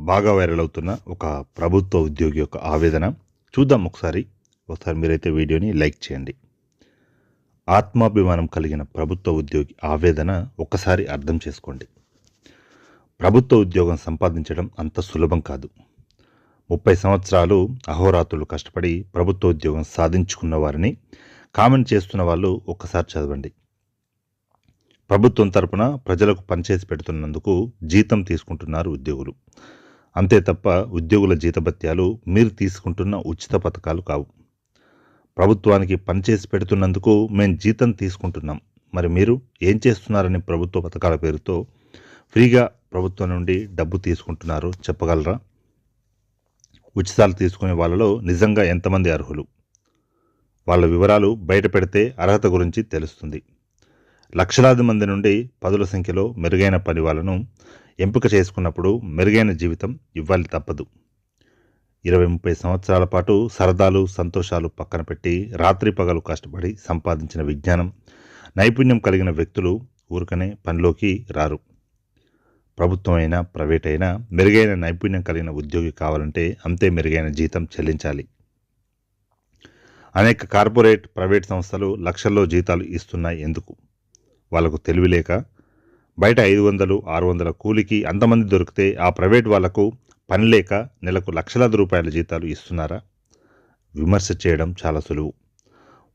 బాగా వైరల్ అవుతున్న ఒక ప్రభుత్వ ఉద్యోగి యొక్క ఆవేదన చూద్దాం. ఒకసారి మీరైతే వీడియోని లైక్ చేయండి. ఆత్మాభిమానం కలిగిన ప్రభుత్వ ఉద్యోగి ఆవేదన ఒక్కసారి అర్థం చేసుకోండి. ప్రభుత్వ ఉద్యోగం సంపాదించడం అంత సులభం కాదు. 30 సంవత్సరాలు అహోరాత్రులు కష్టపడి ప్రభుత్వ ఉద్యోగం సాధించుకున్న వారిని కామెంట్ చేస్తున్న వాళ్ళు ఒక్కసారి చదవండి. ప్రభుత్వం తరపున ప్రజలకు పనిచేసి పెడుతున్నందుకు జీతం తీసుకుంటున్నారు ఉద్యోగులు. అంతే తప్ప ఉద్యోగుల జీతభత్యాలు మీరు తీసుకుంటున్న ఉచిత పథకాలు కావు. ప్రభుత్వానికి పనిచేసి పెడుతున్నందుకు మేము జీతం తీసుకుంటున్నాం, మరి మీరు ఏం చేస్తున్నారని ప్రభుత్వ పథకాల పేరుతో ఫ్రీగా ప్రభుత్వం నుండి డబ్బు తీసుకుంటున్నారో చెప్పగలరా? ఉచితాలు తీసుకునే వాళ్ళలో నిజంగా ఎంతమంది అర్హులు? వాళ్ళ వివరాలు బయట పెడితే అర్హత గురించి తెలుస్తుంది. లక్షలాది మంది నుండి పదుల సంఖ్యలో మెరుగైన పని వాళ్ళను ఎంపిక చేసుకున్నప్పుడు మెరుగైన జీవితం ఇవ్వాలి తప్పదు. 20-30 సంవత్సరాల పాటు సరదాలు సంతోషాలు పక్కన పెట్టి రాత్రి పగలు కష్టపడి సంపాదించిన విజ్ఞానం, నైపుణ్యం కలిగిన వ్యక్తులు ఊరికనే పనిలోకి రారు. ప్రభుత్వం అయినా ప్రైవేట్ అయినా మెరుగైన నైపుణ్యం కలిగిన ఉద్యోగి కావాలంటే అంతే మెరుగైన జీతం చెల్లించాలి. అనేక కార్పొరేట్ ప్రైవేట్ సంస్థలు లక్షల్లో జీతాలు ఇస్తున్నాయి. ఎందుకు? వాళ్లకు తెలివి లేక? బయట 500-600 కూలికి అంతమంది దొరికితే ఆ ప్రైవేట్ వాళ్లకు పని లేక నెలకు లక్షలాది రూపాయల జీతాలు ఇస్తున్నారా? విమర్శ చేయడం చాలా సులువు,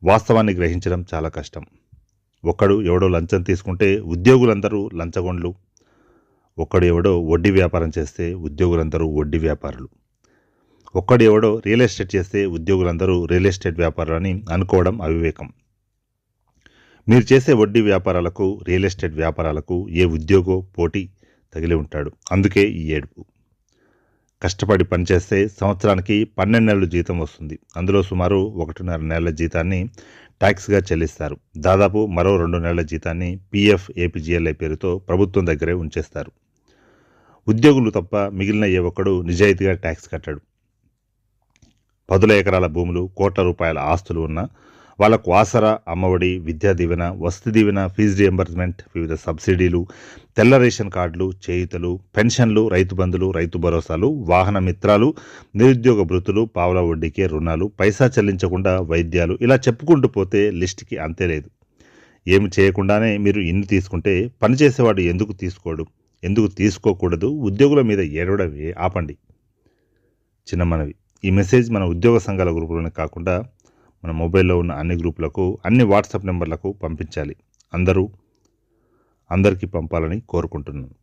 వాస్తవాన్ని గ్రహించడం చాలా కష్టం. ఒక్కడు ఎవడో లంచం తీసుకుంటే ఉద్యోగులందరూ లంచగొండ్లు, ఒక్కడు ఎవడో వడ్డీ వ్యాపారం చేస్తే ఉద్యోగులందరూ వడ్డీ వ్యాపారులు, ఒక్కడు ఎవడో రియల్ ఎస్టేట్ చేస్తే ఉద్యోగులందరూ రియల్ ఎస్టేట్ వ్యాపారులు అని అనుకోవడం అవివేకం. మీరు చేసే వడ్డీ వ్యాపారాలకు రియల్ ఎస్టేట్ వ్యాపారాలకు ఏ ఉద్యోగో పోటీ తగిలి ఉంటాడు. అందుకే ఈ ఏడుపు. కష్టపడి పనిచేస్తే సంవత్సరానికి 12 నెలలు జీతం వస్తుంది. అందులో సుమారు 1.5 నెలల జీతాన్ని ట్యాక్స్గా చెల్లిస్తారు. దాదాపు మరో 2 నెలల జీతాన్ని పీఎఫ్ ఏపీజీఎల్ఐ పేరుతో ప్రభుత్వం దగ్గరే ఉంచేస్తారు. ఉద్యోగులు తప్ప మిగిలిన ఏ ఒక్కడు నిజాయితీగా ట్యాక్స్ కట్టాడు. 10 ఎకరాల భూములు, కోట్ల రూపాయల ఆస్తులు ఉన్న వాళ్లకు ఆసరా, అమ్మఒడి, విద్యా దీవెన, వసతి దీవెన, ఫీజు రియంబర్స్మెంట్, వివిధ సబ్సిడీలు, తెల్ల రేషన్ కార్డులు, చేయుతలు, పెన్షన్లు, రైతు బంధులు, రైతు భరోసాలు, వాహన మిత్రాలు, నిరుద్యోగ భృతులు, పావుల వడ్డీకే రుణాలు, పైసా చెల్లించకుండా వైద్యాలు, ఇలా చెప్పుకుంటూ పోతే లిస్టుకి అంతే లేదు. ఏమి చేయకుండానే మీరు ఇన్ని తీసుకుంటే పనిచేసేవాడు ఎందుకు తీసుకోడు? ఎందుకు తీసుకోకూడదు? ఉద్యోగుల మీద ఏడవడమే ఆపండి. చిన్న మనవి, ఈ మెసేజ్ మన ఉద్యోగ సంఘాల గ్రూపులోనే కాకుండా మన మొబైల్లో ఉన్న అన్ని గ్రూపులకు, అన్ని వాట్సాప్ నెంబర్లకు పంపించాలి. అందరికీ పంపాలని కోరుకుంటున్నాను.